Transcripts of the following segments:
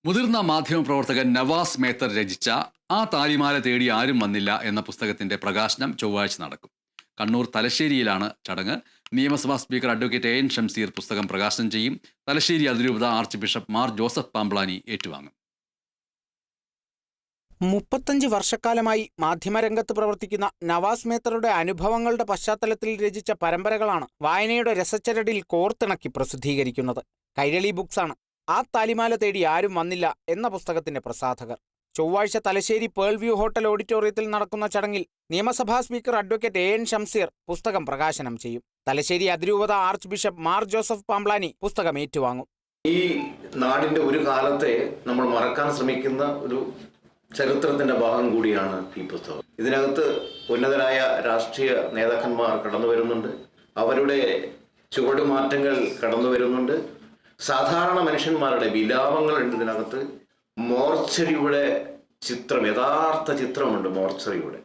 മുതിർന്ന മാധ്യമപ്രവർത്തകൻ നവാസ് മേത്തർ രചിച്ച ആ താലിമാല തേടി ആരും വന്നില്ല എന്ന പുസ്തകത്തിന്റെ പ്രകാശനം ചൊവ്വാഴ്ച നടക്കും. കണ്ണൂർ തലശ്ശേരിയിലാണ് ചടങ്ങ്. നിയമസഭാ സ്പീക്കർ അഡ്വക്കേറ്റ് AN ഷംസീർ പുസ്തകം പ്രകാശനം ചെയ്യും. തലശ്ശേരി അതിരൂപത arch bishop Mar Joseph Pamplany ഏറ്റുവാങ്ങും. 35 വർഷക്കാലമായി മാധ്യമരംഗത്ത് പ്രവർത്തിക്കുന്ന നവാസ് മേത്തറുടെ അനുഭവങ്ങളുടെ പശ്ചാത്തലത്തിൽ രചിച്ച പരമ്പരകളാണ് വായനയുടെ രസച്ചരടിൽ കോർത്തിണക്കി പ്രസിദ്ധീകരിക്കുന്നത്. കൈരളി ബുക്സാണ് ആ താലിമാല തേടി ആരും വന്നില്ല എന്ന പുസ്തകത്തിന്റെ പ്രസാധകർ. ചൊവ്വാഴ്ച തലശ്ശേരി പേൾ വ്യൂ ഹോട്ടൽ ഓഡിറ്റോറിയത്തിൽ നടക്കുന്ന ചടങ്ങിൽ നിയമസഭാ സ്പീക്കർ അഡ്വക്കേറ്റ് AN ഷംസീർ പുസ്തകം പ്രകാശനം ചെയ്യും. തലശ്ശേരി അതിരൂപത arch bishop Mar Joseph Pamplany പുസ്തകം ഏറ്റുവാങ്ങും. ഈ നാടിന്റെ ഒരു കാലത്തെ നമ്മൾ മറക്കാൻ ശ്രമിക്കുന്ന ഒരു ചരിത്രത്തിന്റെ ഭാഗം കൂടിയാണ് ഈ പുസ്തകം. ഇതിനകത്ത് ഉന്നതരായ രാഷ്ട്രീയ നേതാക്കന്മാർ കടന്നു വരുന്നുണ്ട്. അവരുടെ ചുവടുമാറ്റങ്ങൾ കടന്നു വരുന്നുണ്ട്. സാധാരണ മനുഷ്യന്മാരുടെ വിലാപങ്ങളുണ്ട് ഇതിനകത്ത്. മോർച്ചറിയുടെ ചിത്രം, യഥാർത്ഥ ചിത്രമുണ്ട് മോർച്ചറിയുടെ.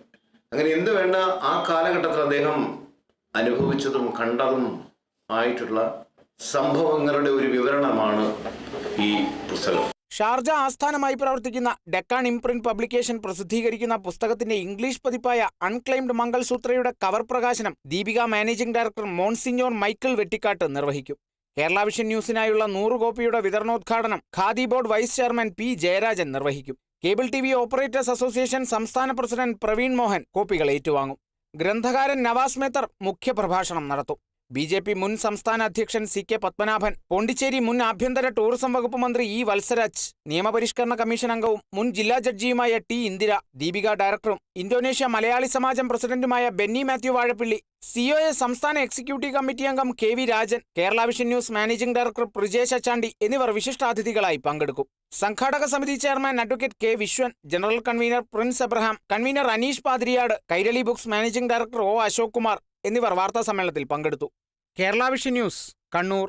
അങ്ങനെ എന്ത് വേണ്ട ആ കാലഘട്ടത്തിൽ അദ്ദേഹം അനുഭവിച്ചതും കണ്ടതും ആയിട്ടുള്ള സംഭവങ്ങളുടെ ഒരു വിവരണമാണ് ഈ പുസ്തകം. ഷാർജ ആസ്ഥാനമായി പ്രവർത്തിക്കുന്ന ഡെക്കാൻ ഇംപ്രിന്റ് പബ്ലിക്കേഷൻ പ്രസിദ്ധീകരിക്കുന്ന പുസ്തകത്തിന്റെ ഇംഗ്ലീഷ് പതിപ്പായ അൺക്ലെയിംഡ് മംഗൾസൂത്രയുടെ കവർ പ്രകാശനം Deepika managing director monsignor Michael Vettikkattu നിർവഹിക്കും. കേരള വിഷൻ ന്യൂസിനായുള്ള 100 കോപ്പിയുടെ വിതരണോദ്ഘാടനം khadi board vice chairman P. Jayarajan നിർവഹിക്കും. കേബിൾ TV ഓപ്പറേറ്റേഴ്സ് അസോസിയേഷൻ സംസ്ഥാന പ്രസിഡന്റ് പ്രവീൺ മോഹൻ കോപ്പികൾ ഏറ്റുവാങ്ങും. ഗ്രന്ഥകാരൻ നവാസ് മേത്തർ മുഖ്യപ്രഭാഷണം നടത്തും. BJP മുൻ സംസ്ഥാന അധ്യക്ഷൻ CK പത്മനാഭൻ, പോണ്ടിച്ചേരി മുൻ ആഭ്യന്തര ടൂറിസം വകുപ്പ് മന്ത്രി E. വത്സരാജ്, നിയമപരിഷ്കരണ കമ്മീഷൻ അംഗവും മുൻ ജില്ലാ ജഡ്ജിയുമായ T. ഇന്ദിര, ദീപിക ഡയറക്ടറും ഇന്തോനേഷ്യ മലയാളി സമാജം പ്രസിഡന്റുമായ ബെന്നി മാത്യു വാഴപ്പിള്ളി, COA സംസ്ഥാന എക്സിക്യൂട്ടീവ് കമ്മിറ്റി അംഗം KV Rajan, Kerala vision news managing director Prijesh Achandi എന്നിവർ വിശിഷ്ടാതിഥികളായി പങ്കെടുക്കും. സംഘാടക സമിതി chairman advocate K. Viswan, general convener Prince Abraham, convener Aneesh Pathiriyad, Kairali books managing director O. Ashok Kumar എന്നിവർ വാർത്താസമ്മേളനത്തിൽ പങ്കെടുത്തു. Kerala vision news, Kannur.